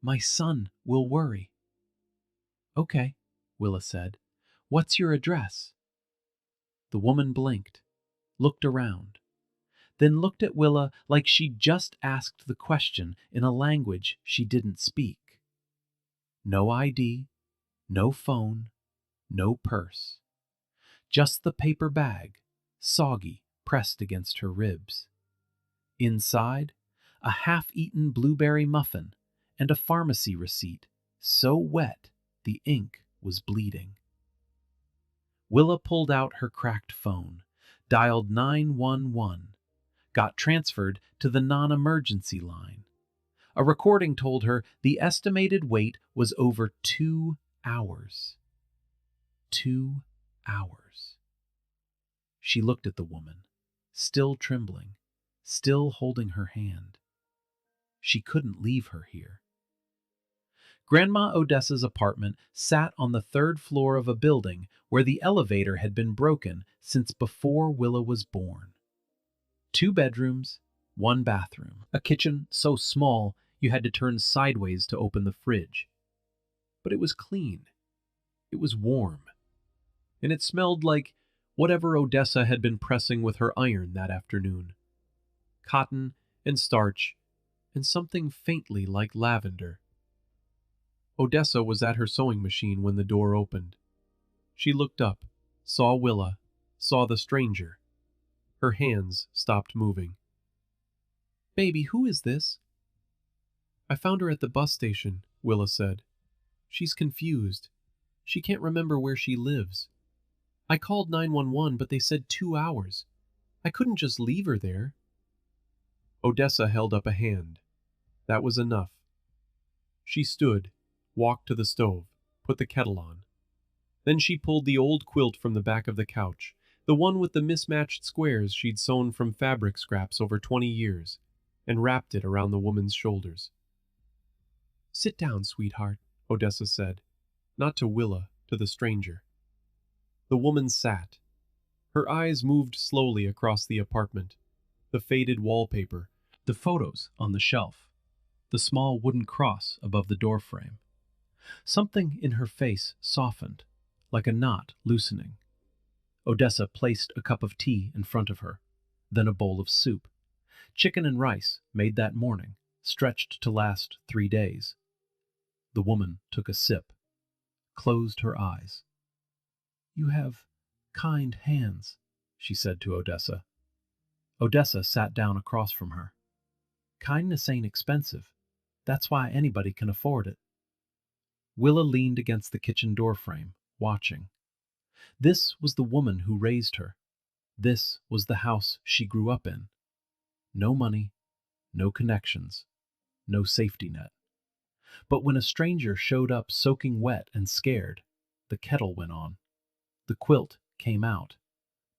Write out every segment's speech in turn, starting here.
My son will worry." "Okay," Willa said. "What's your address?" The woman blinked, looked around, then looked at Willa like she'd just asked the question in a language she didn't speak. No ID, no phone, no purse. Just the paper bag, soggy, pressed against her ribs. Inside, a half-eaten blueberry muffin and a pharmacy receipt, so wet the ink was bleeding. Willa pulled out her cracked phone, dialed 911, got transferred to the non-emergency line. A recording told her the estimated wait was over 2 hours. 2 hours. She looked at the woman, still trembling, still holding her hand. She couldn't leave her here. Grandma Odessa's apartment sat on the 3rd floor of a building where the elevator had been broken since before Willa was born. 2 bedrooms, 1 bathroom, a kitchen so small you had to turn sideways to open the fridge. But it was clean. It was warm. And it smelled like whatever Odessa had been pressing with her iron that afternoon. Cotton and starch and something faintly like lavender. Odessa was at her sewing machine when the door opened. She looked up, saw Willa, saw the stranger. Her hands stopped moving. "Baby, who is this?" "I found her at the bus station," Willa said. "She's confused. She can't remember where she lives. I called 911, but they said 2 hours. I couldn't just leave her there." Odessa held up a hand. That was enough. She stood, walked to the stove, put the kettle on. Then she pulled the old quilt from the back of the couch, the one with the mismatched squares she'd sewn from fabric scraps over 20 years, and wrapped it around the woman's shoulders. "Sit down, sweetheart," Odessa said, not to Willa, to the stranger. The woman sat. Her eyes moved slowly across the apartment, the faded wallpaper, the photos on the shelf, the small wooden cross above the doorframe. Something in her face softened, like a knot loosening. Odessa placed a cup of tea in front of her, then a bowl of soup. Chicken and rice, made that morning, stretched to last 3 days. The woman took a sip, closed her eyes. "You have kind hands," she said to Odessa. Odessa sat down across from her. "Kindness ain't expensive. That's why anybody can afford it." Willa leaned against the kitchen doorframe, watching. This was the woman who raised her. This was the house she grew up in. No money, no connections, no safety net. But when a stranger showed up soaking wet and scared, the kettle went on. The quilt came out.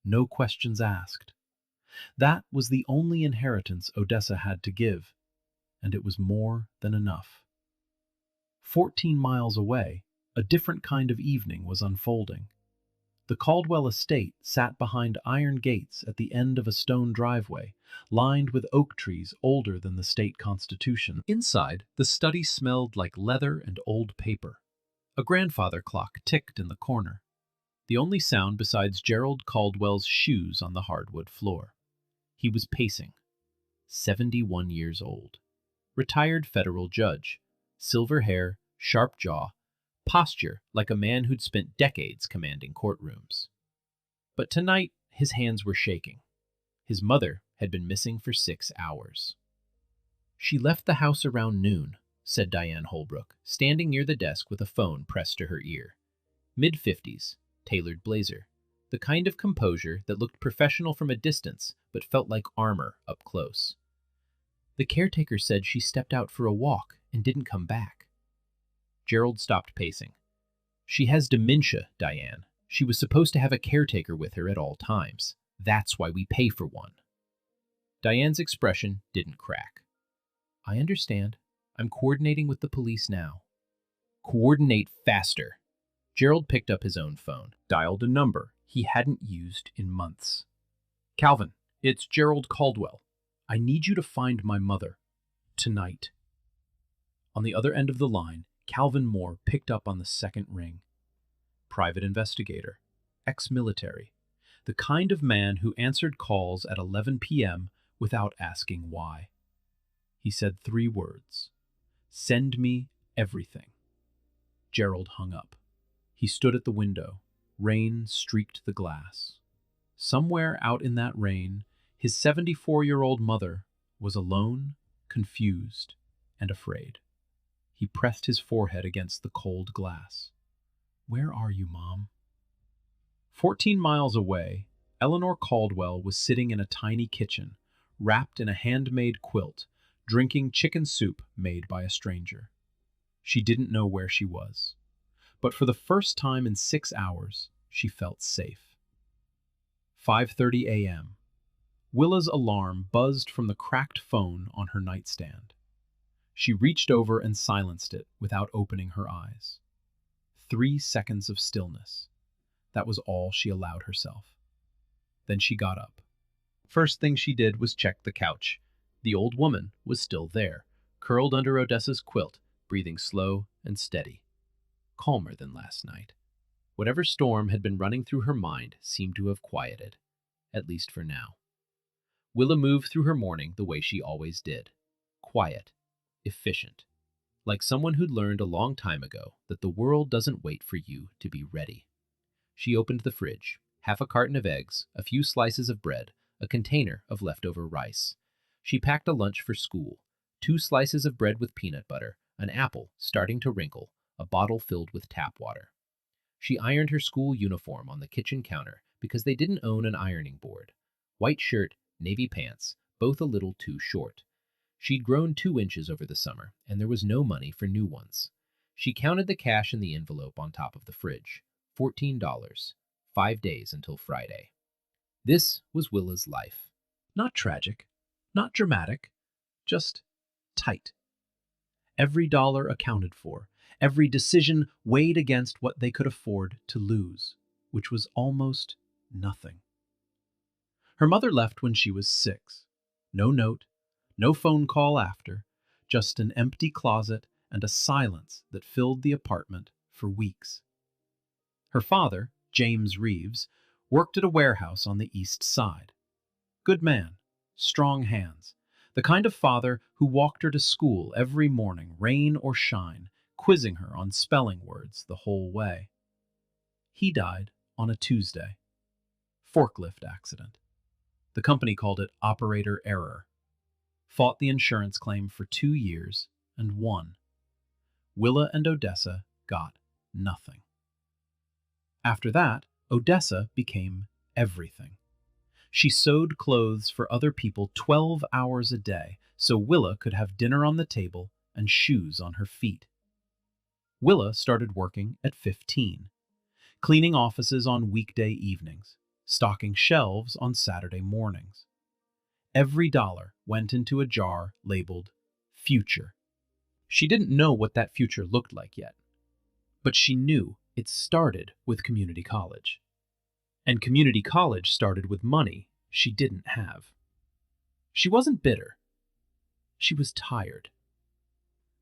No questions asked. That was the only inheritance Odessa had to give, and it was more than enough. 14 miles away, a different kind of evening was unfolding. The Caldwell estate sat behind iron gates at the end of a stone driveway, lined with oak trees older than the state constitution. Inside, the study smelled like leather and old paper. A grandfather clock ticked in the corner, the only sound besides Gerald Caldwell's shoes on the hardwood floor. He was pacing. 71 years old. Retired federal judge. Silver hair, sharp jaw, posture like a man who'd spent decades commanding courtrooms. But tonight, his hands were shaking. His mother had been missing for 6 hours. "She left the house around noon," said Diane Holbrook, standing near the desk with a phone pressed to her ear. Mid-50s, tailored blazer, the kind of composure that looked professional from a distance but felt like armor up close. "The caretaker said she stepped out for a walk and didn't come back." Gerald stopped pacing. "She has dementia, Diane. She was supposed to have a caretaker with her at all times. That's why we pay for one." Diane's expression didn't crack. "I understand. I'm coordinating with the police now." "Coordinate faster." Gerald picked up his own phone, dialed a number he hadn't used in months. "Calvin, it's Gerald Caldwell. I need you to find my mother. Tonight." On the other end of the line, Calvin Moore picked up on the second ring. Private investigator, ex-military, the kind of man who answered calls at 11 p.m. without asking why. He said 3 words: "Send me everything." Gerald hung up. He stood at the window. Rain streaked the glass. Somewhere out in that rain, his 74-year-old mother was alone, confused, and afraid. He pressed his forehead against the cold glass. "Where are you, Mom?" 14 miles away, Eleanor Caldwell was sitting in a tiny kitchen, wrapped in a handmade quilt, drinking chicken soup made by a stranger. She didn't know where she was, but for the first time in 6 hours, she felt safe. 5:30 a.m. Willa's alarm buzzed from the cracked phone on her nightstand. She reached over and silenced it without opening her eyes. 3 seconds of stillness. That was all she allowed herself. Then she got up. First thing she did was check the couch. The old woman was still there, curled under Odessa's quilt, breathing slow and steady. Calmer than last night. Whatever storm had been running through her mind seemed to have quieted, at least for now. Willa moved through her morning the way she always did. Quiet, efficient, like someone who'd learned a long time ago that the world doesn't wait for you to be ready. She opened the fridge, half a carton of eggs, a few slices of bread, a container of leftover rice. She packed a lunch for school, 2 slices of bread with peanut butter, an apple starting to wrinkle, a bottle filled with tap water. She ironed her school uniform on the kitchen counter because they didn't own an ironing board. White shirt, navy pants, both a little too short. She'd grown 2 inches over the summer, and there was no money for new ones. She counted the cash in the envelope on top of the fridge. $14. 5 days until Friday. This was Willa's life. Not tragic, not dramatic, just tight. Every dollar accounted for, every decision weighed against what they could afford to lose, which was almost nothing. Her mother left when she was 6. No note, no phone call after, just an empty closet and a silence that filled the apartment for weeks. Her father, James Reeves, worked at a warehouse on the east side. Good man, strong hands, the kind of father who walked her to school every morning, rain or shine, quizzing her on spelling words the whole way. He died on a Tuesday. Forklift accident. The company called it operator error. Fought the insurance claim for 2 years and won. Willa and Odessa got nothing. After that, Odessa became everything. She sewed clothes for other people 12 hours a day so Willa could have dinner on the table and shoes on her feet. Willa started working at 15, cleaning offices on weekday evenings, stocking shelves on Saturday mornings. Every dollar went into a jar labeled future. She didn't know what that future looked like yet, but she knew it started with community college. And community college started with money she didn't have. She wasn't bitter. She was tired.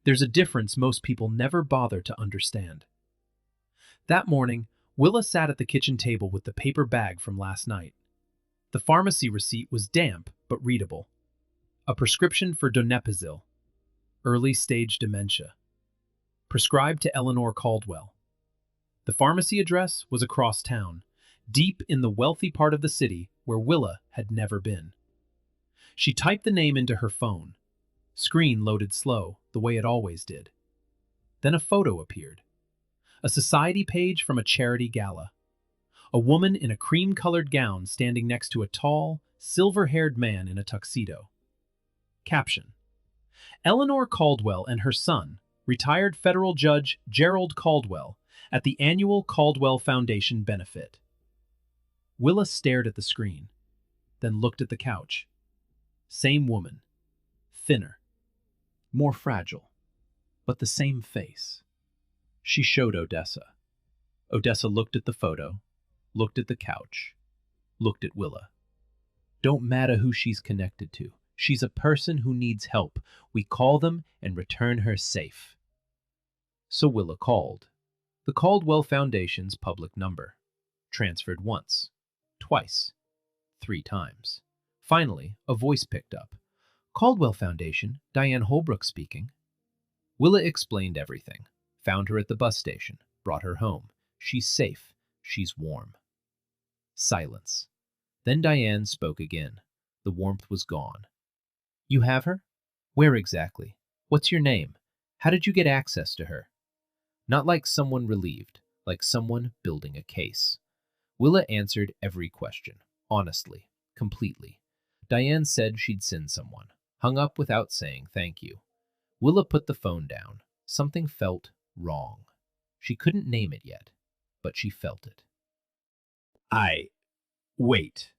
There's a difference most people never bother to understand. That morning, Willa sat at the kitchen table with the paper bag from last night. The pharmacy receipt was damp but readable. A prescription for donepezil, early-stage dementia, prescribed to Eleanor Caldwell. The pharmacy address was across town, deep in the wealthy part of the city where Willa had never been. She typed the name into her phone. Screen loaded slow, the way it always did. Then a photo appeared. A society page from a charity gala. A woman in a cream-colored gown standing next to a tall, silver-haired man in a tuxedo. Caption: Eleanor Caldwell and her son, retired federal judge Gerald Caldwell, at the annual Caldwell Foundation benefit. Willa stared at the screen, then looked at the couch. Same woman. Thinner. More fragile. But the same face. She showed Odessa. Odessa looked at the photo, looked at the couch, looked at Willa. Don't matter who she's connected to. She's a person who needs help. We call them and return her safe." So Willa called. The Caldwell Foundation's public number. Transferred once, twice, 3 times. Finally, a voice picked up. "Caldwell Foundation, Diane Holbrook speaking." Willa explained everything. Found her at the bus station. Brought her home. She's safe. She's warm. Silence. Then Diane spoke again. The warmth was gone. "You have her? Where exactly? What's your name? How did you get access to her?" Not like someone relieved, like someone building a case. Willa answered every question, honestly, completely. Diane said she'd send someone. Hung up without saying thank you. Willa put the phone down. Something felt wrong. She couldn't name it yet, but she felt it. Wait.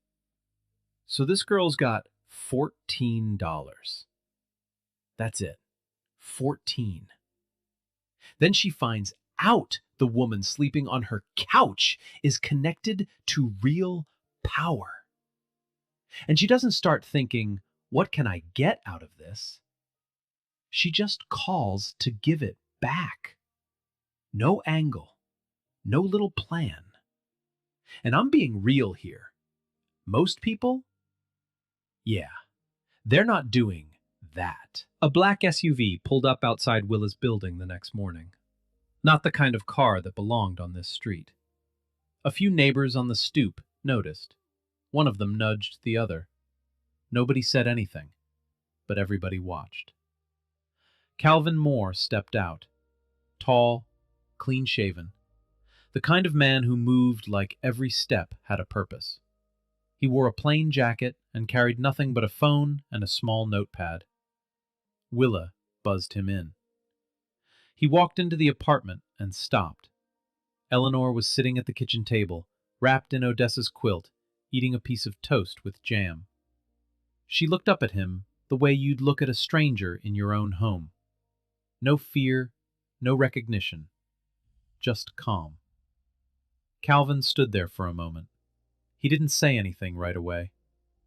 So this girl's got $14. That's it. 14. Then she finds out the woman sleeping on her couch is connected to real power. And she doesn't start thinking, what can I get out of this? She just calls to give it back. No angle, no little plan. And I'm being real here. Most people? Yeah, they're not doing that. A black SUV pulled up outside Willa's building the next morning. Not the kind of car that belonged on this street. A few neighbors on the stoop noticed. One of them nudged the other. Nobody said anything, but everybody watched. Calvin Moore stepped out. Tall, clean-shaven. The kind of man who moved like every step had a purpose. He wore a plain jacket and carried nothing but a phone and a small notepad. Willa buzzed him in. He walked into the apartment and stopped. Eleanor was sitting at the kitchen table, wrapped in Odessa's quilt, eating a piece of toast with jam. She looked up at him the way you'd look at a stranger in your own home. No fear, no recognition, just calm. Calvin stood there for a moment. He didn't say anything right away.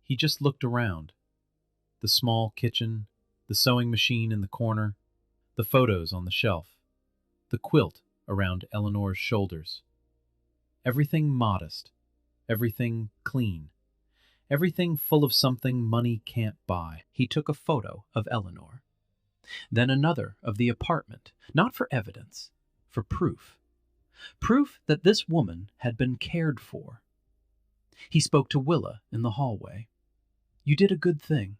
He just looked around. The small kitchen, the sewing machine in the corner, the photos on the shelf, the quilt around Eleanor's shoulders. Everything modest, everything clean, everything full of something money can't buy. He took a photo of Eleanor, then another of the apartment, not for evidence, for proof. Proof that this woman had been cared for. He spoke to Willa in the hallway. "You did a good thing.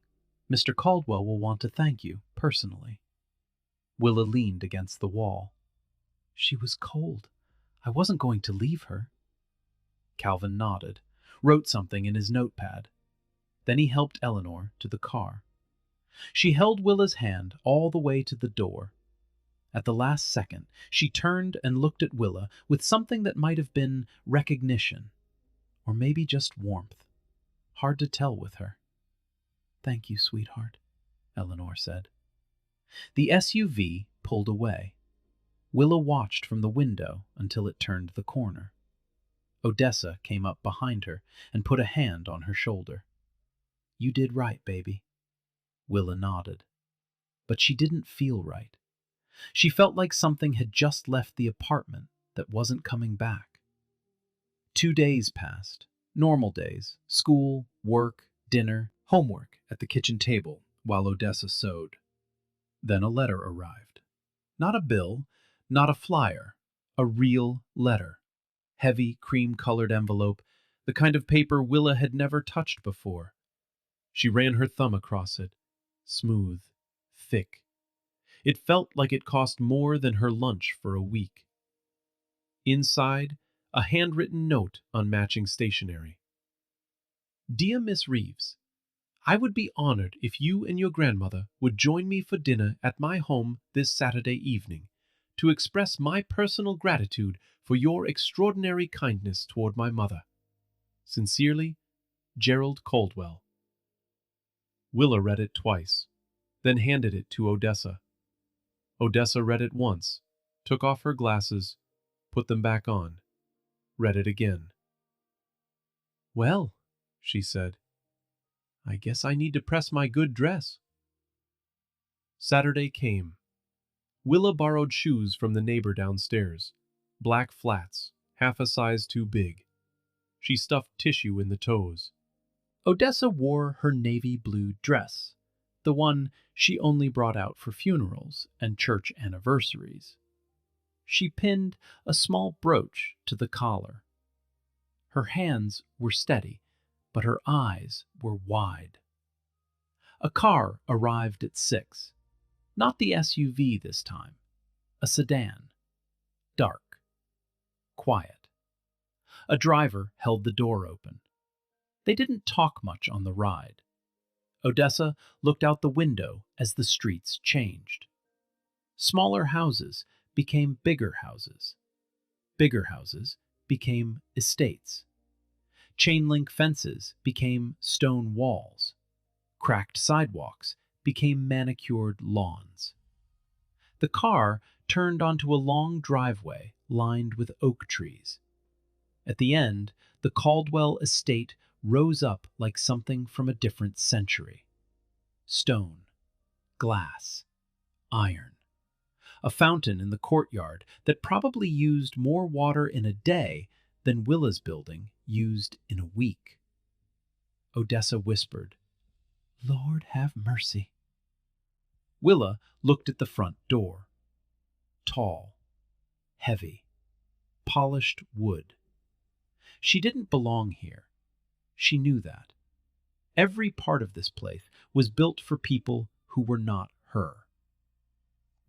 Mr. Caldwell will want to thank you, personally." Willa leaned against the wall. "She was cold. I wasn't going to leave her." Calvin nodded, wrote something in his notepad. Then he helped Eleanor to the car. She held Willa's hand all the way to the door. At the last second, she turned and looked at Willa with something that might have been recognition, or maybe just warmth. Hard to tell with her. "Thank you, sweetheart," Eleanor said. The SUV pulled away. Willa watched from the window until it turned the corner. Odessa came up behind her and put a hand on her shoulder. "You did right, baby." Willa nodded. But she didn't feel right. She felt like something had just left the apartment that wasn't coming back. 2 days passed. Normal days. School, work, dinner, homework at the kitchen table while Odessa sewed. Then a letter arrived. Not a bill, not a flyer. A real letter. Heavy, cream-colored envelope, the kind of paper Willa had never touched before. She ran her thumb across it. Smooth, thick. It felt like it cost more than her lunch for a week. Inside, a handwritten note on matching stationery. "Dear Miss Reeves, I would be honored if you and your grandmother would join me for dinner at my home this Saturday evening, to express my personal gratitude for your extraordinary kindness toward my mother. Sincerely, Gerald Caldwell." Willa read it twice, then handed it to Odessa. Odessa read it once, took off her glasses, put them back on, read it again. "Well," she said, I guess I need to press my good dress. Saturday came. Willa borrowed shoes from the neighbor downstairs. Black flats, half a size too big. She stuffed tissue in the toes. Odessa wore her navy blue dress, the one she only brought out for funerals and church anniversaries. She pinned a small brooch to the collar. Her hands were steady, but her eyes were wide. A car arrived at 6. Not the SUV this time. A sedan. Dark. Quiet. A driver held the door open. They didn't talk much on the ride. Odessa looked out the window as the streets changed. Smaller houses became bigger houses. Bigger houses became estates. Chain-link fences became stone walls. Cracked sidewalks became manicured lawns. The car turned onto a long driveway lined with oak trees. At the end, the Caldwell estate rose up like something from a different century. Stone, glass, iron. A fountain in the courtyard that probably used more water in a day than Willa's building used in a week. Odessa whispered, "Lord have mercy." Willa looked at the front door. Tall, heavy, polished wood. She didn't belong here. She knew that. Every part of this place was built for people who were not her.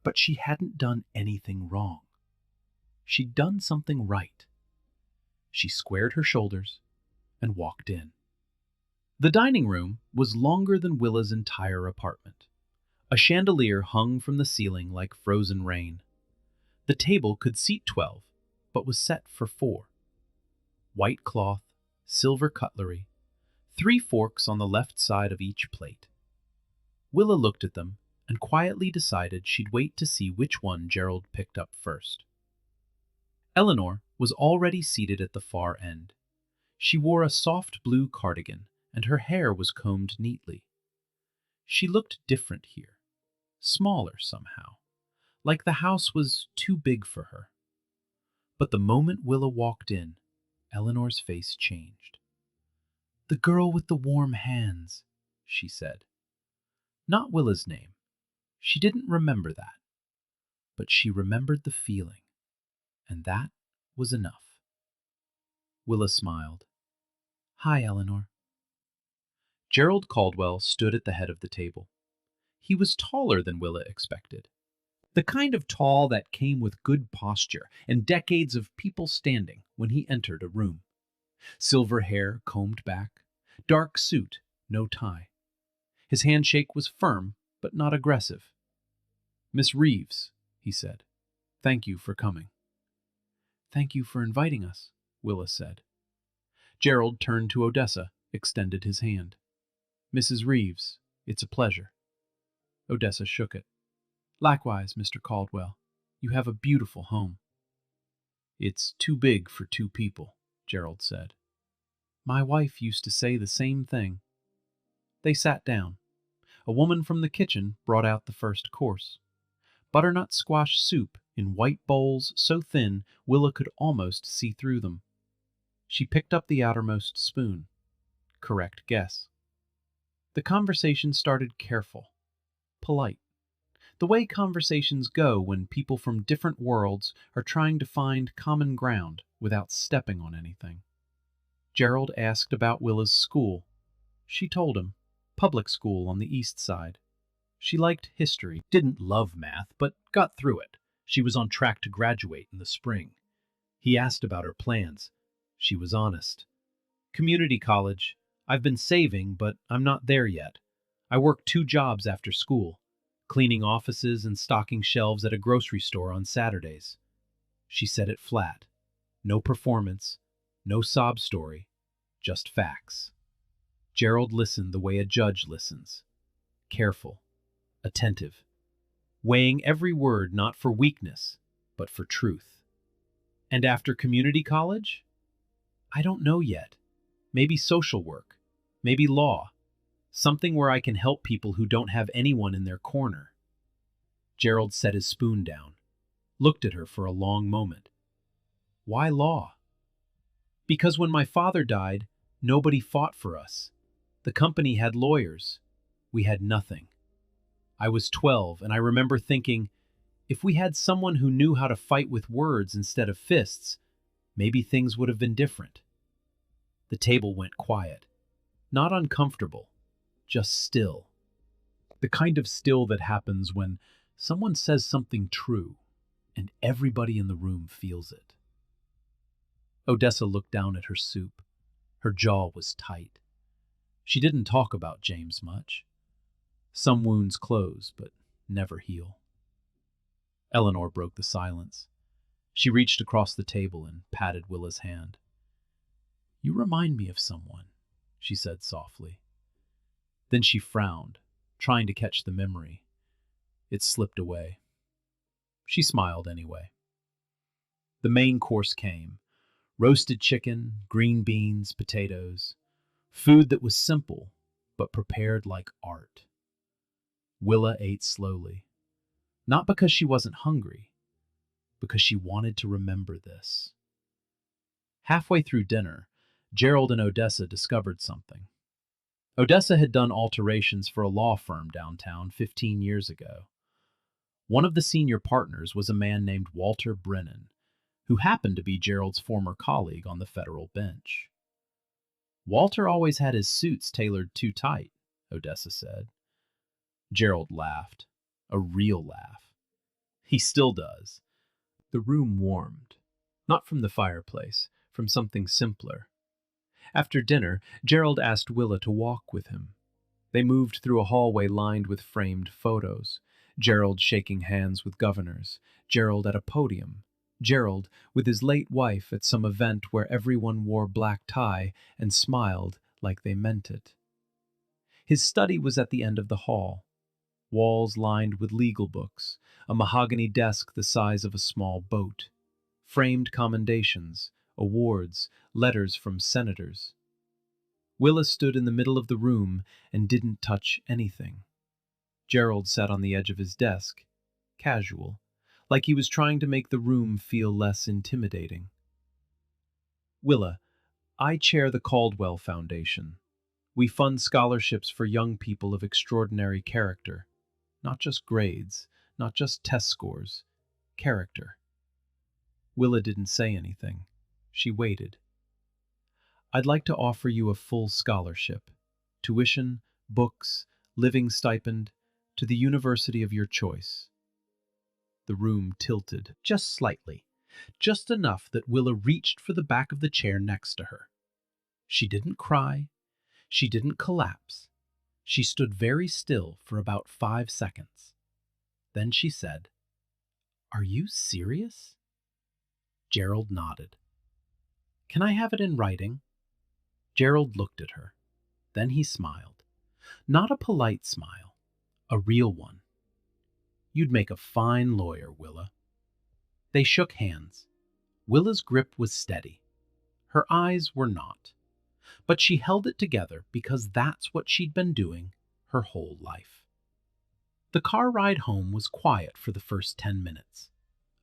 But she hadn't done anything wrong. She'd done something right. She squared her shoulders and walked in. The dining room was longer than Willa's entire apartment. A chandelier hung from the ceiling like frozen rain. The table could seat 12, but was set for 4. White cloth, silver cutlery, 3 forks on the left side of each plate. Willa looked at them and quietly decided she'd wait to see which one Gerald picked up first. Eleanor was already seated at the far end. She wore a soft blue cardigan, and her hair was combed neatly. She looked different here, smaller somehow, like the house was too big for her. But the moment Willa walked in, Eleanor's face changed. "The girl with the warm hands," she said. Not Willa's name. She didn't remember that. But she remembered the feeling, and that was enough. Willa smiled. "Hi, Eleanor." Gerald Caldwell stood at the head of the table. He was taller than Willa expected. The kind of tall that came with good posture and decades of people standing when he entered a room. Silver hair combed back, dark suit, no tie. His handshake was firm, but not aggressive. "Miss Reeves," he said, "thank you for coming." "Thank you for inviting us," Willa said. Gerald turned to Odessa, extended his hand. "Mrs. Reeves, it's a pleasure." Odessa shook it. "Likewise, Mr. Caldwell. You have a beautiful home." "It's too big for 2 people," Gerald said. "My wife used to say the same thing." They sat down. A woman from the kitchen brought out the first course. Butternut squash soup in white bowls so thin Willa could almost see through them. She picked up the outermost spoon. Correct guess. The conversation started careful, polite. The way conversations go when people from different worlds are trying to find common ground without stepping on anything. Gerald asked about Willa's school. She told him. Public school on the east side. She liked history, didn't love math, but got through it. She was on track to graduate in the spring. He asked about her plans. She was honest. "Community college. I've been saving, but I'm not there yet. I work 2 jobs after school, cleaning offices and stocking shelves at a grocery store on Saturdays." She said it flat. No performance, no sob story, just facts. Gerald listened the way a judge listens. Careful, attentive, weighing every word not for weakness, but for truth. "And after community college?" "I don't know yet. Maybe social work, maybe law. Something where I can help people who don't have anyone in their corner. Gerald set his spoon down, looked at her for a long moment. Why law? Because when my father died, nobody fought for us. The company had lawyers. We had nothing. I was 12, and I remember thinking, if we had someone who knew how to fight with words instead of fists, maybe things would have been different. The table went quiet. Not uncomfortable, just still. The kind of still that happens when someone says something true and everybody in the room feels it. Odessa looked down at her soup. Her jaw was tight. She didn't talk about James much. Some wounds close, but never heal. Eleanor broke the silence. She reached across the table and patted Willa's hand. "You remind me of someone," she said softly. Then she frowned, trying to catch the memory. It slipped away. She smiled anyway. The main course came. Roasted chicken, green beans, potatoes. Food that was simple, but prepared like art. Willa ate slowly. Not because she wasn't hungry, because she wanted to remember this. Halfway through dinner, Gerald and Odessa discovered something. Odessa had done alterations for a law firm downtown 15 years ago. One of the senior partners was a man named Walter Brennan, who happened to be Gerald's former colleague on the federal bench. Walter always had his suits tailored too tight, Odessa said. Gerald laughed, a real laugh. He still does. The room warmed, not from the fireplace, from something simpler. After dinner, Gerald asked Willa to walk with him. They moved through a hallway lined with framed photos. Gerald shaking hands with governors, Gerald at a podium, Gerald with his late wife at some event where everyone wore black tie and smiled like they meant it. His study was at the end of the hall. Walls lined with legal books, a mahogany desk the size of a small boat, framed commendations, awards, letters from senators. Willa stood in the middle of the room and didn't touch anything. Gerald sat on the edge of his desk, casual, like he was trying to make the room feel less intimidating. "Willa, I chair the Caldwell Foundation. We fund scholarships for young people of extraordinary character. Not just grades, not just test scores, character." Willa didn't say anything. She waited. "I'd like to offer you a full scholarship. Tuition, books, living stipend, to the university of your choice." The room tilted, just slightly, just enough that Willa reached for the back of the chair next to her. She didn't cry. She didn't collapse. She stood very still for about 5 seconds. Then she said, "Are you serious?" Gerald nodded. "Can I have it in writing?" Gerald looked at her. Then he smiled. Not a polite smile, a real one. "You'd make a fine lawyer, Willa." They shook hands. Willa's grip was steady. Her eyes were not. But she held it together because that's what she'd been doing her whole life. The car ride home was quiet for the first 10 minutes.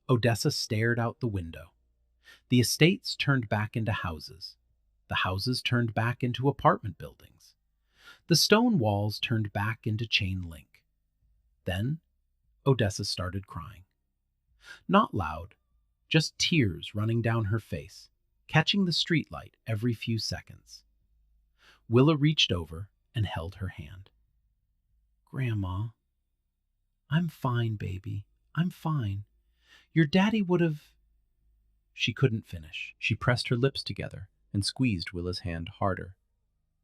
Odessa stared out the window. The estates turned back into houses. The houses turned back into apartment buildings. The stone walls turned back into chain link. Then Odessa started crying. Not loud, just tears running down her face, catching the streetlight every few seconds. Willa reached over and held her hand. "Grandma." "I'm fine, baby. I'm fine. Your daddy would have—" She couldn't finish. She pressed her lips together and squeezed Willa's hand harder.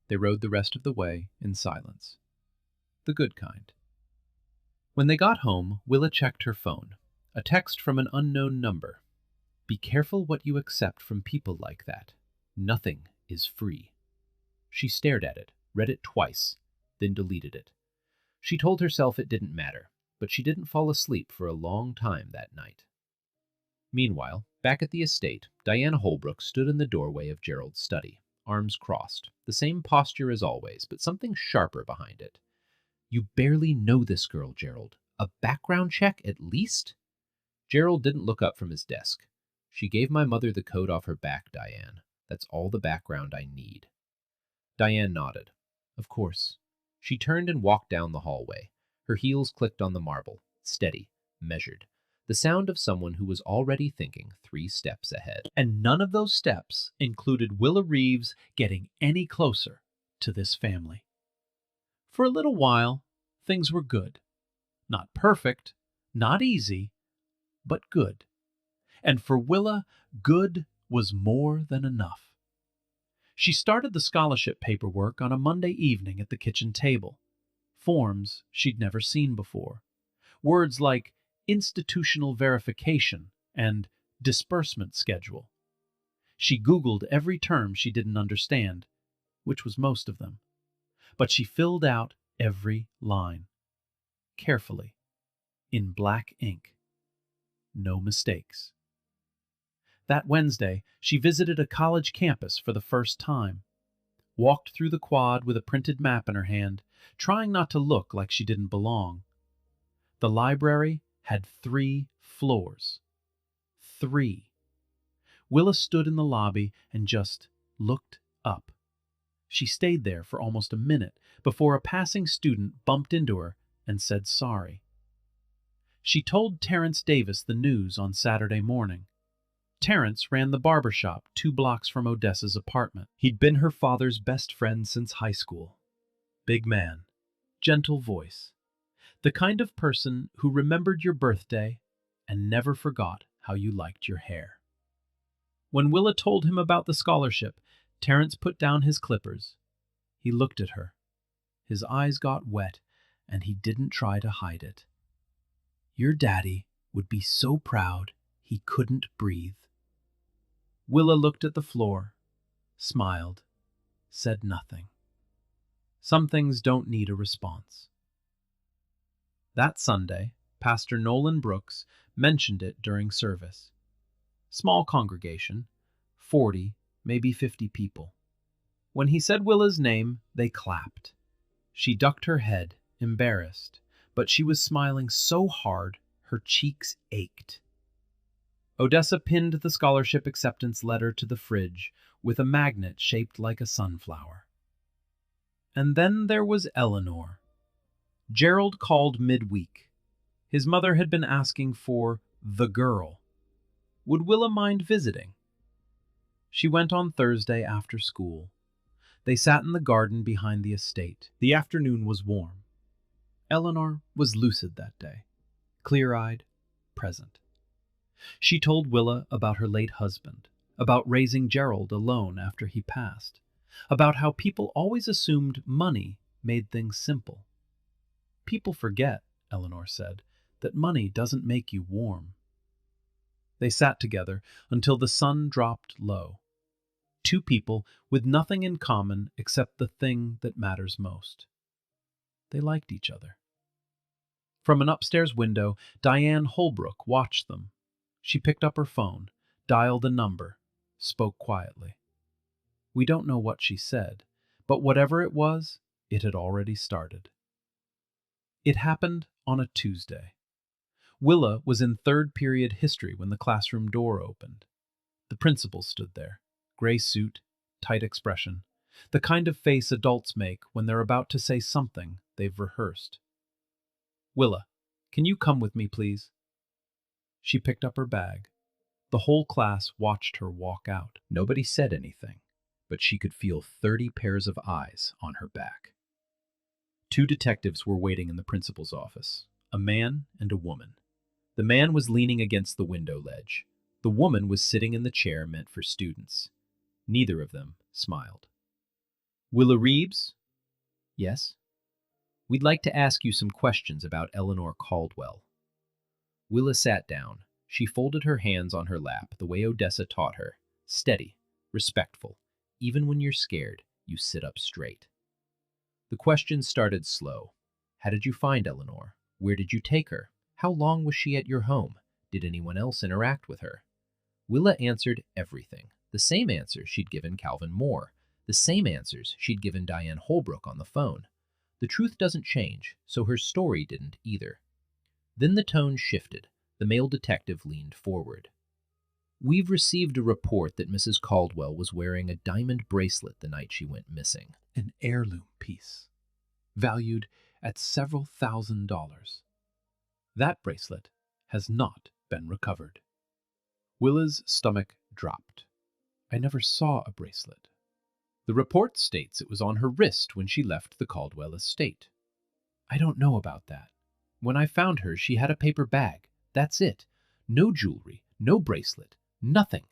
They rode the rest of the way in silence. The good kind. When they got home, Willa checked her phone. A text from an unknown number. "Be careful what you accept from people like that. Nothing is free." She stared at it, read it twice, then deleted it. She told herself it didn't matter, but she didn't fall asleep for a long time that night. Meanwhile, back at the estate, Diana Holbrook stood in the doorway of Gerald's study, arms crossed, the same posture as always, but something sharper behind it. "You barely know this girl, Gerald. A background check, at least?" Gerald didn't look up from his desk. "She gave my mother the coat off her back, Diane. That's all the background I need." Diane nodded. "Of course." She turned and walked down the hallway. Her heels clicked on the marble, steady, measured, the sound of someone who was already thinking 3 steps ahead. And none of those steps included Willa Reeves getting any closer to this family. For a little while, things were good. Not perfect, not easy, but good. And for Willa, good was more than enough. She started the scholarship paperwork on a Monday evening at the kitchen table. Forms she'd never seen before. Words like institutional verification and disbursement schedule. She Googled every term she didn't understand, which was most of them. But she filled out every line. Carefully. In black ink. No mistakes. That Wednesday, she visited a college campus for the first time. Walked through the quad with a printed map in her hand, trying not to look like she didn't belong. The library had 3 floors. 3. Willa stood in the lobby and just looked up. She stayed there for almost a minute before a passing student bumped into her and said sorry. She told Terrence Davis the news on Saturday morning. Terrence ran the barber shop 2 blocks from Odessa's apartment. He'd been her father's best friend since high school. Big man, gentle voice, the kind of person who remembered your birthday and never forgot how you liked your hair. When Willa told him about the scholarship, Terrence put down his clippers. He looked at her. His eyes got wet, and he didn't try to hide it. Your daddy would be so proud he couldn't breathe. Willa looked at the floor, smiled, said nothing. Some things don't need a response. That Sunday, Pastor Nolan Brooks mentioned it during service. Small congregation, 40, maybe 50 people. When he said Willa's name, they clapped. She ducked her head, embarrassed, but she was smiling so hard her cheeks ached. Odessa pinned the scholarship acceptance letter to the fridge with a magnet shaped like a sunflower. And then there was Eleanor. Gerald called midweek. His mother had been asking for the girl. Would Willa mind visiting? She went on Thursday after school. They sat in the garden behind the estate. The afternoon was warm. Eleanor was lucid that day, clear-eyed, present. She told Willa about her late husband, about raising Gerald alone after he passed, about how people always assumed money made things simple. People forget, Eleanor said, that money doesn't make you warm. They sat together until the sun dropped low. 2 people with nothing in common except the thing that matters most. They liked each other. From an upstairs window, Diane Holbrook watched them. She picked up her phone, dialed a number, spoke quietly. We don't know what she said, but whatever it was, it had already started. It happened on a Tuesday. Willa was in 3rd period history when the classroom door opened. The principal stood there, gray suit, tight expression, the kind of face adults make when they're about to say something they've rehearsed. Willa, can you come with me, please? She picked up her bag. The whole class watched her walk out. Nobody said anything, but she could feel 30 pairs of eyes on her back. 2 detectives were waiting in the principal's office, a man and a woman. The man was leaning against the window ledge. The woman was sitting in the chair meant for students. Neither of them smiled. "Willa Reeves?" "Yes?" "We'd like to ask you some questions about Eleanor Caldwell." Willa sat down. She folded her hands on her lap the way Odessa taught her. Steady, respectful. Even when you're scared, you sit up straight. The questions started slow. How did you find Eleanor? Where did you take her? How long was she at your home? Did anyone else interact with her? Willa answered everything, the same answer she'd given Calvin Moore. the same answers she'd given Diane Holbrook on the phone. The truth doesn't change, so her story didn't either. Then the tone shifted. The male detective leaned forward. "We've received a report that Mrs. Caldwell was wearing a diamond bracelet the night she went missing." An heirloom piece, valued at several $1,000s. That bracelet has not been recovered. Willa's stomach dropped. I never saw a bracelet. The report states it was on her wrist when she left the Caldwell estate. I don't know about that. When I found her, she had a paper bag. That's it. No jewelry, no bracelet, nothing.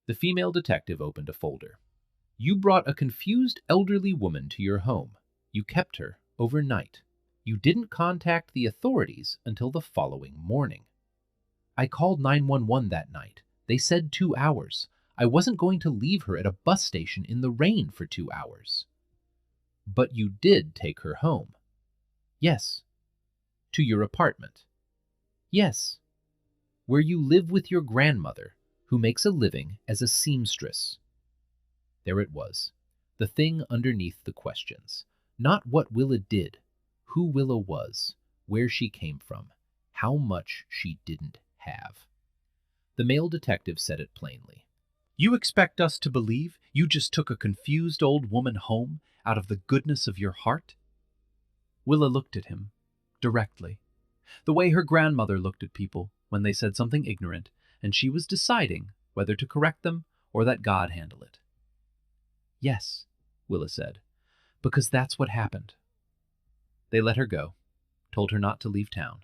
The female detective opened a folder. "You brought a confused elderly woman to your home. You kept her overnight. You didn't contact the authorities until the following morning. I called 911 that night. They said 2 hours. I wasn't going to leave her at a bus station in the rain for 2 hours. But you did take her home." "Yes." "To your apartment?" "Yes." "Where you live with your grandmother, who makes a living as a seamstress." There it was, the thing underneath the questions. Not what Willa did, who Willa was, where she came from, how much she didn't have. The male detective said it plainly. "You expect us to believe you just took a confused old woman home out of the goodness of your heart?" Willa looked at him, directly, the way her grandmother looked at people when they said something ignorant, and she was deciding whether to correct them or let God handle it. "Yes," Willa said, "because that's what happened." They let her go, told her not to leave town,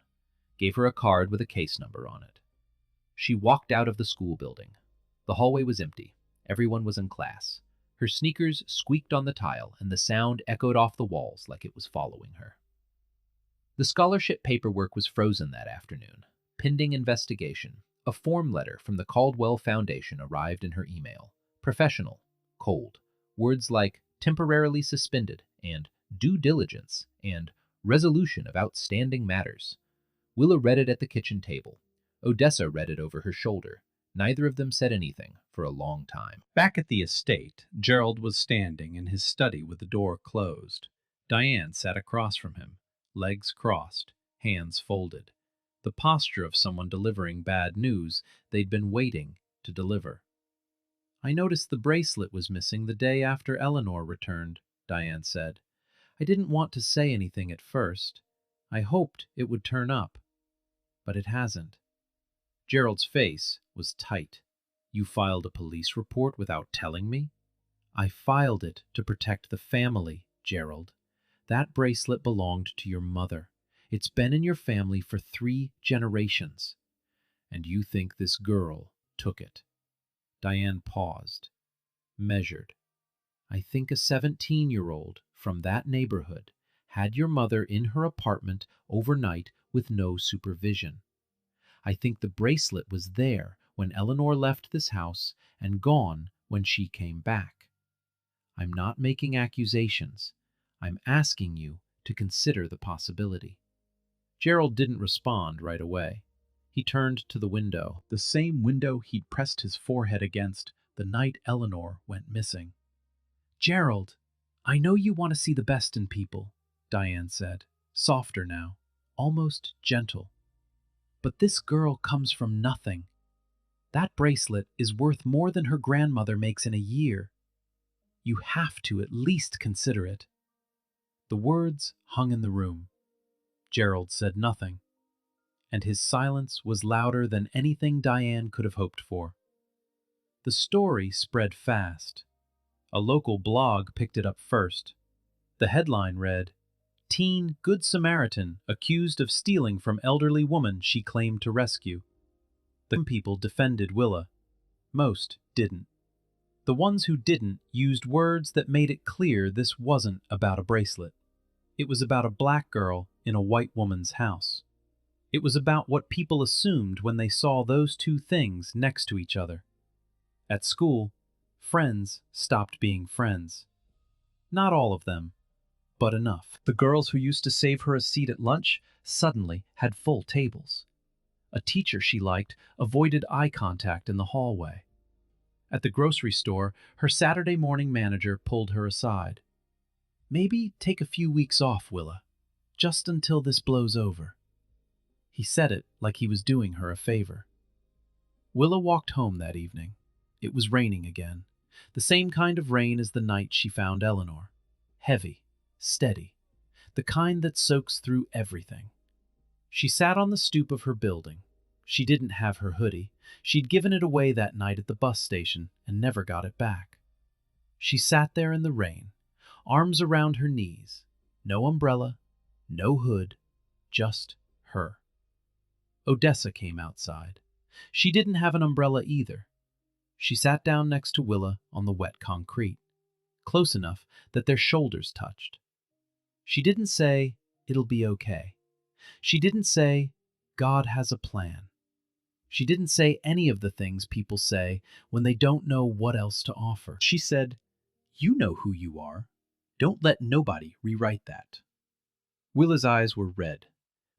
gave her a card with a case number on it. She walked out of the school building. The hallway was empty. Everyone was in class. Her sneakers squeaked on the tile, and the sound echoed off the walls like it was following her. The scholarship paperwork was frozen that afternoon. Pending investigation. A form letter from the Caldwell Foundation arrived in her email. Professional. Cold. Words like temporarily suspended and due diligence and resolution of outstanding matters. Willa read it at the kitchen table. Odessa read it over her shoulder. Neither of them said anything for a long time. Back at the estate, Gerald was standing in his study with the door closed. Diane sat across from him, legs crossed, hands folded, the posture of someone delivering bad news they'd been waiting to deliver. "I noticed the bracelet was missing the day after Eleanor returned," Diane said. "I didn't want to say anything at first. I hoped it would turn up, but it hasn't." Gerald's face was tight. "You filed a police report without telling me?" "I filed it to protect the family, Gerald. That bracelet belonged to your mother. It's been in your family for 3 generations. And you think this girl took it." Diane paused, measured. "I think a 17-year-old from that neighborhood had your mother in her apartment overnight with no supervision. I think the bracelet was there when Eleanor left this house and gone when she came back. I'm not making accusations. I'm asking you to consider the possibility." Gerald didn't respond right away. He turned to the window, the same window he'd pressed his forehead against the night Eleanor went missing. "Gerald, I know you want to see the best in people," Diane said, softer now, almost gentle. "But this girl comes from nothing. That bracelet is worth more than her grandmother makes in a year. You have to at least consider it." The words hung in the room. Gerald said nothing, and his silence was louder than anything Diane could have hoped for. The story spread fast. A local blog picked it up first. The headline read, "Teen Good Samaritan accused of stealing from elderly woman she claimed to rescue." The people defended Willa. Most didn't. The ones who didn't used words that made it clear this wasn't about a bracelet. It was about a black girl in a white woman's house. It was about what people assumed when they saw those two things next to each other. At school, friends stopped being friends. Not all of them, but enough. The girls who used to save her a seat at lunch suddenly had full tables. A teacher she liked avoided eye contact in the hallway. At the grocery store, her Saturday morning manager pulled her aside. "Maybe take a few weeks off, Willa, just until this blows over." He said it like he was doing her a favor. Willa walked home that evening. It was raining again, the same kind of rain as the night she found Eleanor. Heavy, steady, the kind that soaks through everything. She sat on the stoop of her building. She didn't have her hoodie. She'd given it away that night at the bus station and never got it back. She sat there in the rain, arms around her knees, no umbrella, no hood, just her. Odessa came outside. She didn't have an umbrella either. She sat down next to Willa on the wet concrete, close enough that their shoulders touched. She didn't say, "It'll be okay." She didn't say, "God has a plan." She didn't say any of the things people say when they don't know what else to offer. She said, "You know who you are. Don't let nobody rewrite that." Willa's eyes were red.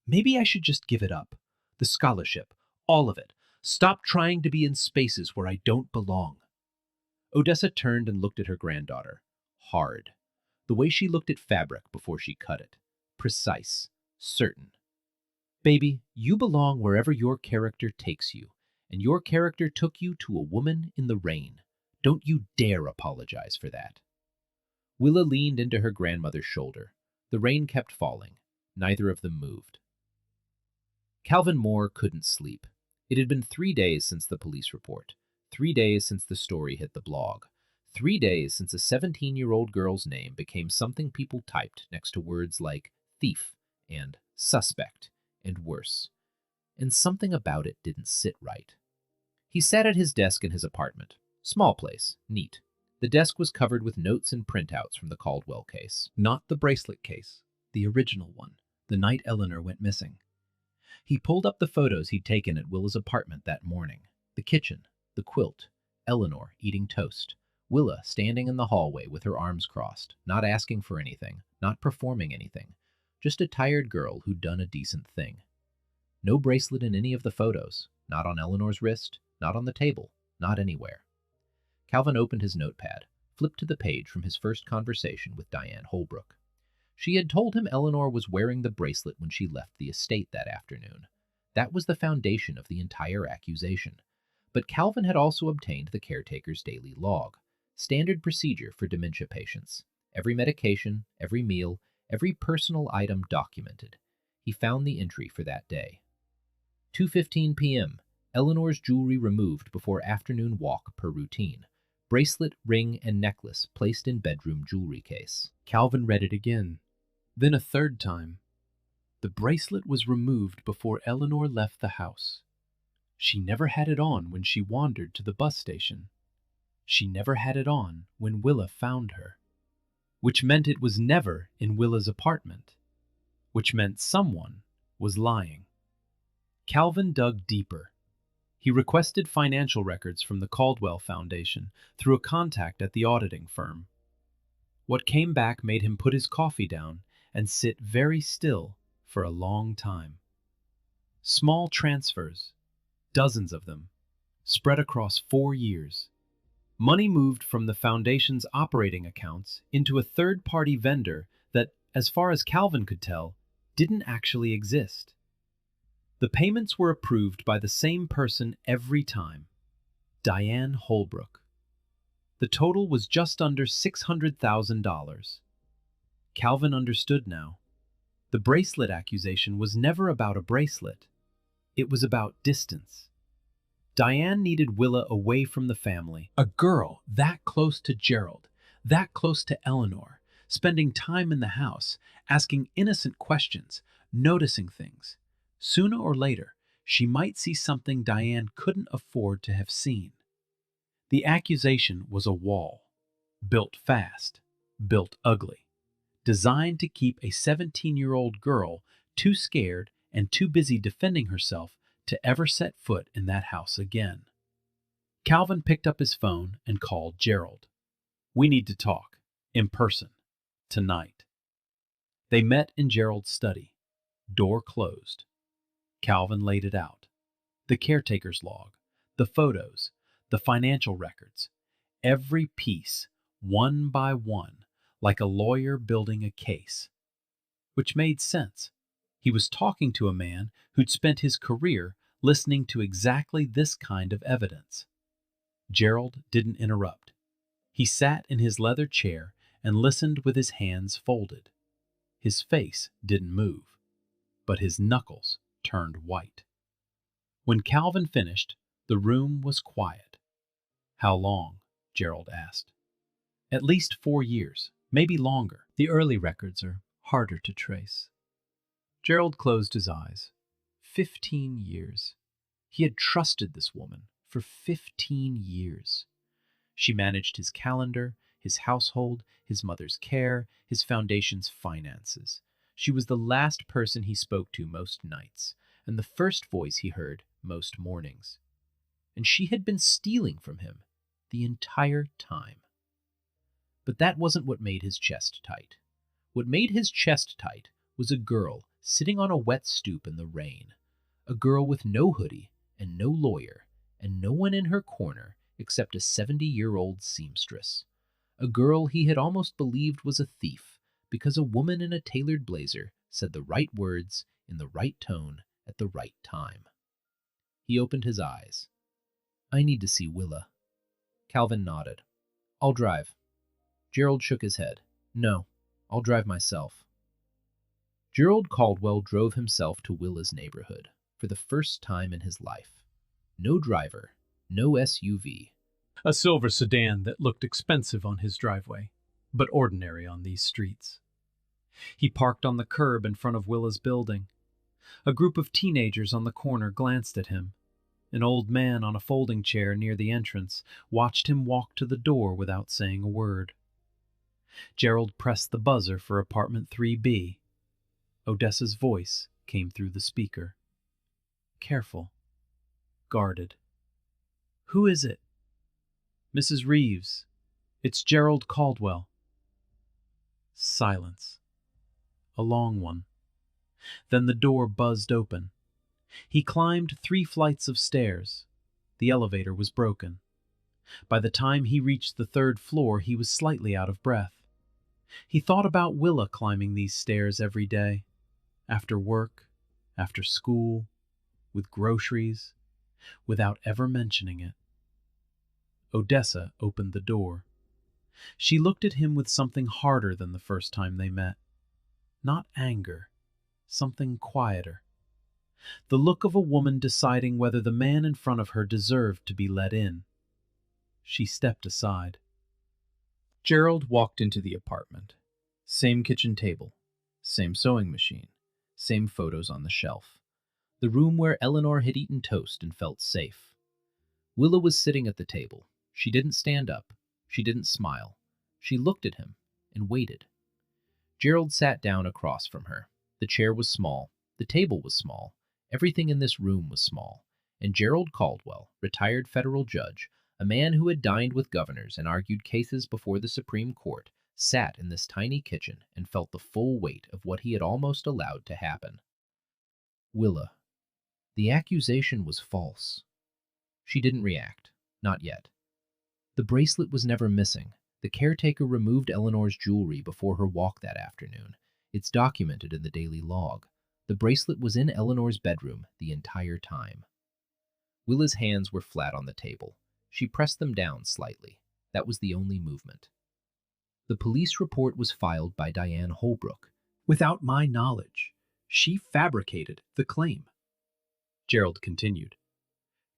"Maybe I should just give it up. The scholarship. All of it. Stop trying to be in spaces where I don't belong." Odessa turned and looked at her granddaughter. Hard. The way she looked at fabric before she cut it. Precise. Certain. "Baby, you belong wherever your character takes you, and your character took you to a woman in the rain. Don't you dare apologize for that." Willa leaned into her grandmother's shoulder. The rain kept falling. Neither of them moved. Calvin Moore couldn't sleep. It had been 3 days since the police report. 3 days since the story hit the blog. 3 days since a 17-year-old girl's name became something people typed next to words like thief and suspect and worse. And something about it didn't sit right. He sat at his desk in his apartment. Small place, neat. The desk was covered with notes and printouts from the Caldwell case. Not the bracelet case, the original one, the night Eleanor went missing. He pulled up the photos he'd taken at Willa's apartment that morning. The kitchen, the quilt, Eleanor eating toast, Willa standing in the hallway with her arms crossed, not asking for anything, not performing anything, just a tired girl who'd done a decent thing. No bracelet in any of the photos, not on Eleanor's wrist, not on the table, not anywhere. Calvin opened his notepad, flipped to the page from his first conversation with Diane Holbrook. She had told him Eleanor was wearing the bracelet when she left the estate that afternoon. That was the foundation of the entire accusation. But Calvin had also obtained the caretaker's daily log, standard procedure for dementia patients. Every medication, every meal, every personal item documented. He found the entry for that day. 2:15 p.m. Eleanor's jewelry removed before afternoon walk per routine. Bracelet, ring, and necklace placed in bedroom jewelry case. Calvin read it again. Then a third time. The bracelet was removed before Eleanor left the house. She never had it on when she wandered to the bus station. She never had it on when Willa found her. Which meant it was never in Willa's apartment. Which meant someone was lying. Calvin dug deeper. He requested financial records from the Caldwell Foundation through a contact at the auditing firm. What came back made him put his coffee down and sit very still for a long time. Small transfers, dozens of them, spread across 4 years. Money moved from the foundation's operating accounts into a third-party vendor that, as far as Calvin could tell, didn't actually exist. The payments were approved by the same person every time, Diane Holbrook. The total was just under $600,000. Calvin understood now. The bracelet accusation was never about a bracelet. It was about distance. Diane needed Willa away from the family. A girl that close to Gerald, that close to Eleanor, spending time in the house, asking innocent questions, noticing things. Sooner or later, she might see something Diane couldn't afford to have seen. The accusation was a wall, built fast, built ugly, designed to keep a 17-year-old girl too scared and too busy defending herself to ever set foot in that house again. Calvin picked up his phone and called Gerald. "We need to talk, in person, tonight." They met in Gerald's study, door closed. Calvin laid it out. The caretaker's log, the photos, The financial records, every piece, one by one, like a lawyer building a case. Which made sense. He was talking to a man who'd spent his career listening to exactly this kind of evidence. Gerald didn't interrupt. He sat in his leather chair and listened with his hands folded. His face didn't move, but his knuckles turned white. When Calvin finished, the room was quiet. How long? Gerald asked. At least 4 years, maybe longer. The early records are harder to trace. Gerald closed his eyes. 15 years. He had trusted this woman for 15 years. She managed his calendar, his household, his mother's care, his foundation's finances. She was the last person he spoke to most nights, and the first voice he heard most mornings. And she had been stealing from him the entire time. But that wasn't what made his chest tight. What made his chest tight was a girl sitting on a wet stoop in the rain. A girl with no hoodie and no lawyer and no one in her corner except a 70-year-old seamstress. A girl he had almost believed was a thief because a woman in a tailored blazer said the right words in the right tone at the right time. He opened his eyes. I need to see Willa. Calvin nodded. I'll drive. Gerald shook his head. No, I'll drive myself. Gerald Caldwell drove himself to Willa's neighborhood for the first time in his life. No driver, no SUV. A silver sedan that looked expensive on his driveway, but ordinary on these streets. He parked on the curb in front of Willa's building. A group of teenagers on the corner glanced at him. An old man on a folding chair near the entrance watched him walk to the door without saying a word. Gerald pressed the buzzer for apartment 3B. Odessa's voice came through the speaker. Careful. Guarded. Who is it? Mrs. Reeves. It's Gerald Caldwell. Silence. A long one. Then the door buzzed open. He climbed 3 flights of stairs. The elevator was broken. By the time he reached the 3rd floor, he was slightly out of breath. He thought about Willa climbing these stairs every day, after work, after school, with groceries, without ever mentioning it. Odessa opened the door. She looked at him with something harder than the first time they met. Not anger, something quieter. The look of a woman deciding whether the man in front of her deserved to be let in. She stepped aside. Gerald walked into the apartment. Same kitchen table, same sewing machine, same photos on the shelf. The room where Eleanor had eaten toast and felt safe. Willa was sitting at the table. She didn't stand up. She didn't smile. She looked at him and waited. Gerald sat down across from her. The chair was small. The table was small. Everything in this room was small. And Gerald Caldwell, retired federal judge, a man who had dined with governors and argued cases before the Supreme Court, sat in this tiny kitchen and felt the full weight of what he had almost allowed to happen. Willa. The accusation was false. She didn't react. Not yet. The bracelet was never missing. The caretaker removed Eleanor's jewelry before her walk that afternoon. It's documented in the daily log. The bracelet was in Eleanor's bedroom the entire time. Willa's hands were flat on the table. She pressed them down slightly. That was the only movement. The police report was filed by Diane Holbrook. Without my knowledge, she fabricated the claim. Gerald continued.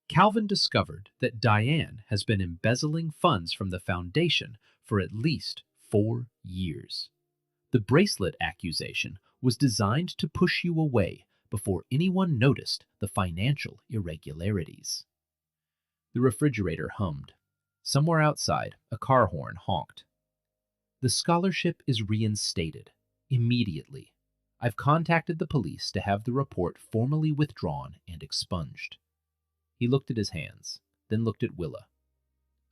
Calvin discovered that Diane has been embezzling funds from the foundation for at least 4 years. The bracelet accusation was designed to push you away before anyone noticed the financial irregularities. The refrigerator hummed. Somewhere outside, a car horn honked. The scholarship is reinstated. Immediately. I've contacted the police to have the report formally withdrawn and expunged. He looked at his hands, then looked at Willa.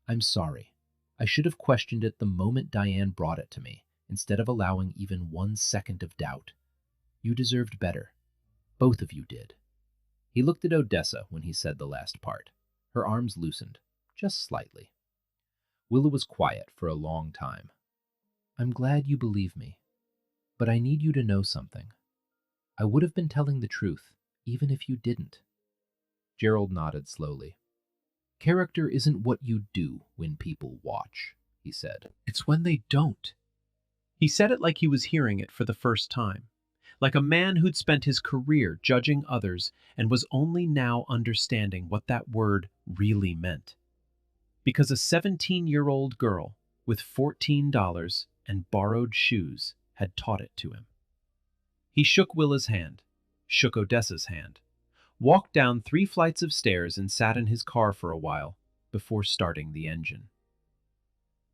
I'm sorry. I should have questioned it the moment Diane brought it to me, instead of allowing even 1 second of doubt. You deserved better. Both of you did. He looked at Odessa when he said the last part. Her arms loosened. just slightly. Willa was quiet for a long time. "I'm glad you believe me, but I need you to know something. I would have been telling the truth, even if you didn't." Gerald nodded slowly. "Character isn't what you do when people watch," he said. It's when they don't. He said it like he was hearing it for the first time, like a man who'd spent his career judging others and was only now understanding what that word really meant. Because a 17-year-old girl with $14 and borrowed shoes had taught it to him. He shook Willa's hand, shook Odessa's hand, walked down 3 flights of stairs and sat in his car for a while before starting the engine.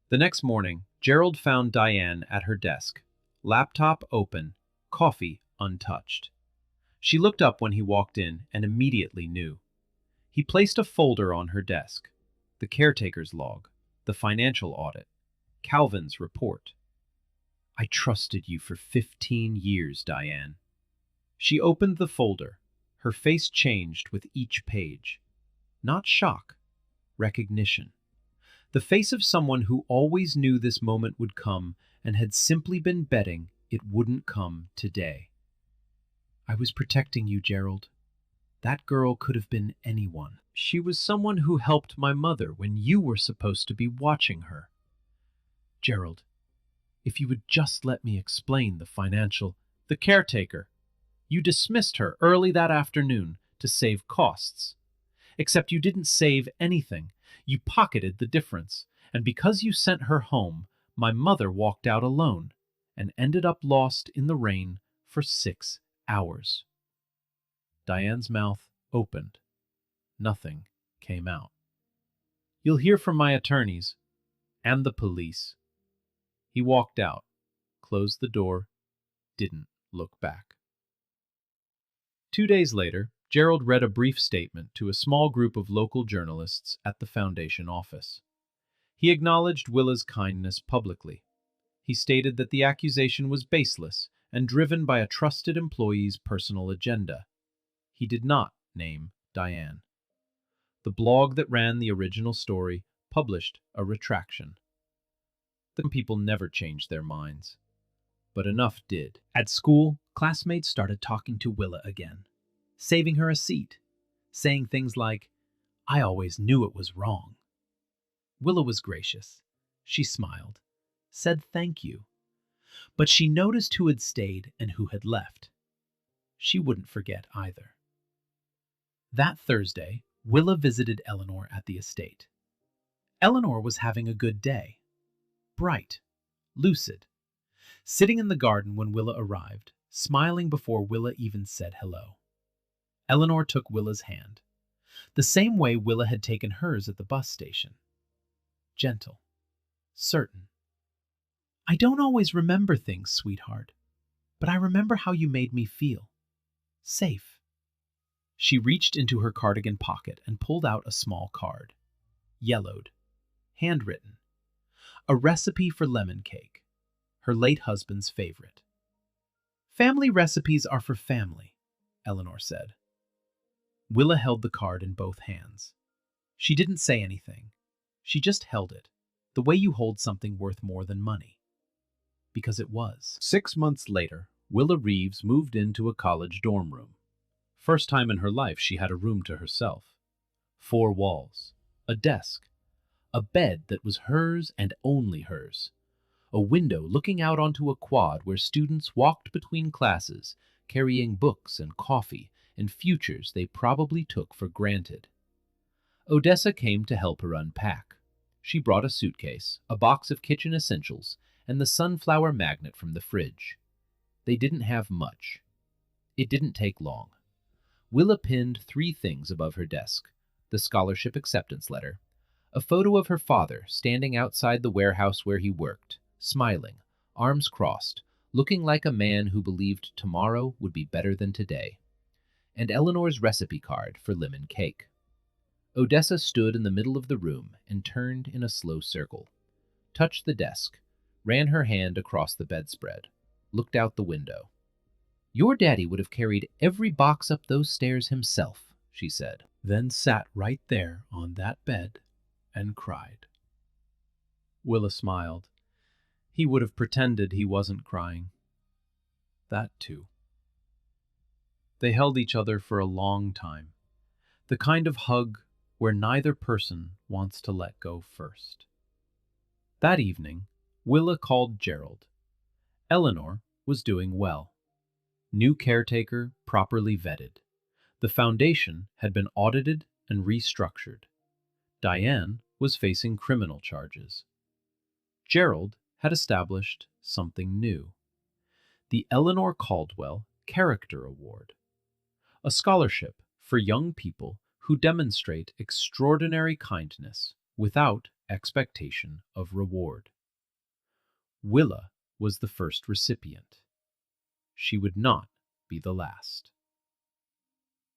The next morning, Gerald found Diane at her desk, laptop open, coffee untouched. She looked up when he walked in and immediately knew. He placed a folder on her desk, the caretaker's log, the financial audit, Calvin's report. "I trusted you for 15 years, Diane." She opened the folder. Her face changed with each page. Not shock, recognition. The face of someone who always knew this moment would come and had simply been betting it wouldn't come today. "I was protecting you, Gerald. That girl could have been anyone. She was someone who helped my mother when you were supposed to be watching her. Gerald, if you would just let me explain the caretaker. You dismissed her early that afternoon to save costs. Except you didn't save anything. You pocketed the difference. And because you sent her home, my mother walked out alone and ended up lost in the rain for 6 hours." Diane's mouth opened. Nothing came out. "You'll hear from my attorneys and the police." He walked out, closed the door, didn't look back. 2 days later, Gerald read a brief statement to a small group of local journalists at the Foundation office. He acknowledged Willa's kindness publicly. He stated that the accusation was baseless and driven by a trusted employee's personal agenda. He did not name Diane. The blog that ran the original story published a retraction. The people never changed their minds, but enough did. At school, classmates started talking to Willa again, saving her a seat, saying things like, "I always knew it was wrong." Willa was gracious. She smiled, said thank you. But she noticed who had stayed and who had left. She wouldn't forget either. That Thursday, Willa visited Eleanor at the estate. Eleanor was having a good day. Bright, lucid, sitting in the garden when Willa arrived, smiling before Willa even said hello. Eleanor took Willa's hand, the same way Willa had taken hers at the bus station. Gentle, certain. "I don't always remember things, sweetheart, but I remember how you made me feel. Safe." She reached into her cardigan pocket and pulled out a small card. Yellowed, handwritten. A recipe for lemon cake, her late husband's favorite. "Family recipes are for family," Eleanor said. Willa held the card in both hands. She didn't say anything. She just held it, the way you hold something worth more than money. Because it was. 6 months later, Willa Reeves moved into a college dorm room. First time in her life she had a room to herself. 4 walls, a desk, a bed that was hers and only hers, a window looking out onto a quad where students walked between classes, carrying books and coffee and futures they probably took for granted. Odessa came to help her unpack. She brought a suitcase, a box of kitchen essentials, and the sunflower magnet from the fridge. They didn't have much. It didn't take long. Willa pinned 3 things above her desk: the scholarship acceptance letter, a photo of her father standing outside the warehouse where he worked, smiling, arms crossed, looking like a man who believed tomorrow would be better than today, and Eleanor's recipe card for lemon cake. Odessa stood in the middle of the room and turned in a slow circle, touched the desk, ran her hand across the bedspread, looked out the window. "Your daddy would have carried every box up those stairs himself," she said, then sat right there on that bed and cried. Willa smiled. He would have pretended he wasn't crying. That too. They held each other for a long time, the kind of hug where neither person wants to let go first. That evening, Willa called Gerald. Eleanor was doing well. New caretaker properly vetted. The foundation had been audited and restructured. Diane was facing criminal charges. Gerald had established something new. The Eleanor Caldwell Character Award, a scholarship for young people who demonstrate extraordinary kindness without expectation of reward. Willa was the first recipient. She would not be the last.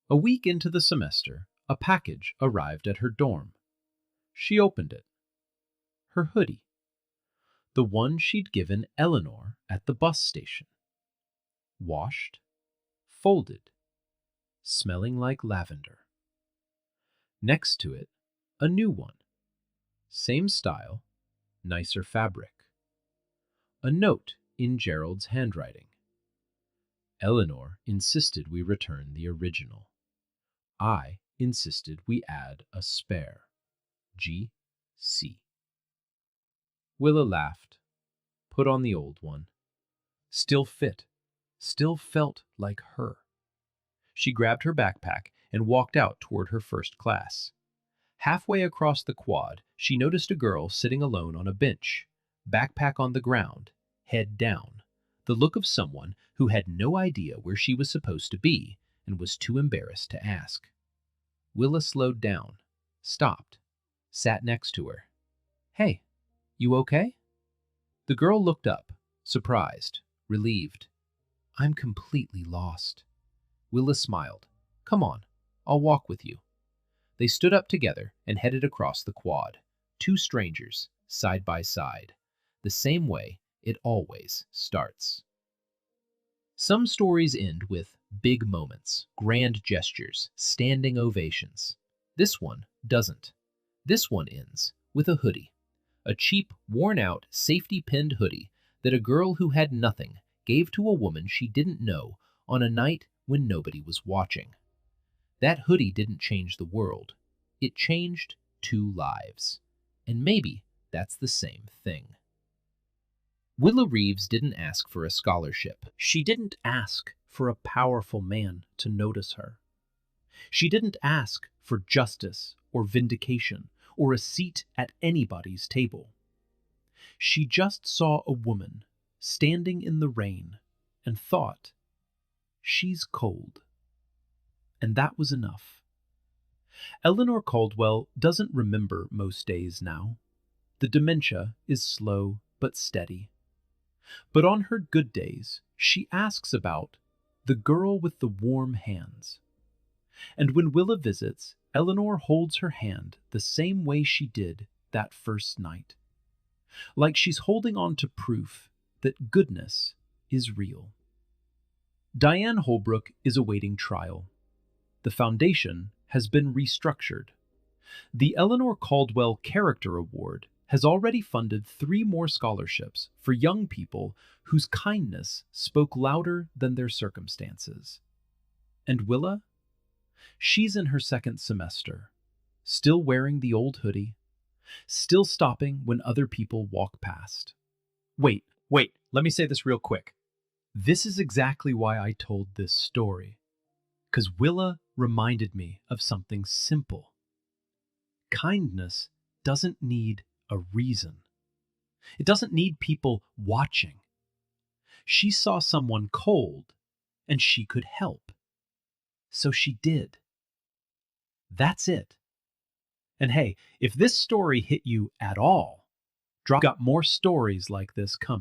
A week into the semester, a package arrived at her dorm. She opened it. Her hoodie. The one she'd given Eleanor at the bus station. Washed, folded, smelling like lavender. Next to it, a new one. Same style, nicer fabric. A note in Gerald's handwriting. Eleanor insisted we return the original. I insisted we add a spare. G.C. Willa laughed, put on the old one. Still fit, still felt like her. She grabbed her backpack and walked out toward her first class. Halfway across the quad, she noticed a girl sitting alone on a bench, backpack on the ground, head down, the look of someone who had no idea where she was supposed to be and was too embarrassed to ask. Willa slowed down, stopped, sat next to her. "Hey, you okay?" The girl looked up, surprised, relieved. "I'm completely lost." Willa smiled. "Come on, I'll walk with you." They stood up together and headed across the quad, two strangers, side by side, the same way it always starts. Some stories end with big moments, grand gestures, standing ovations. This one doesn't. This one ends with a hoodie, a cheap, worn-out, safety-pinned hoodie that a girl who had nothing gave to a woman she didn't know on a night when nobody was watching. That hoodie didn't change the world. It changed 2 lives. And maybe that's the same thing. Willa Reeves didn't ask for a scholarship. She didn't ask for a powerful man to notice her. She didn't ask for justice or vindication or a seat at anybody's table. She just saw a woman standing in the rain and thought, "She's cold." And that was enough. Eleanor Caldwell doesn't remember most days now. The dementia is slow but steady. But on her good days, she asks about the girl with the warm hands. And when Willa visits, Eleanor holds her hand the same way she did that first night. Like she's holding on to proof that goodness is real. Diane Holbrook is awaiting trial. The foundation has been restructured. The Eleanor Caldwell Character Award has already funded 3 more scholarships for young people whose kindness spoke louder than their circumstances. And Willa? She's in her 2nd semester, still wearing the old hoodie, still stopping when other people walk past. Wait, let me say this real quick. This is exactly why I told this story. 'Cause Willa reminded me of something simple. Kindness doesn't need a reason. It doesn't need people watching. She saw someone cold, and she could help. So she did. That's it. And hey, if this story hit you at all, got more stories like this coming.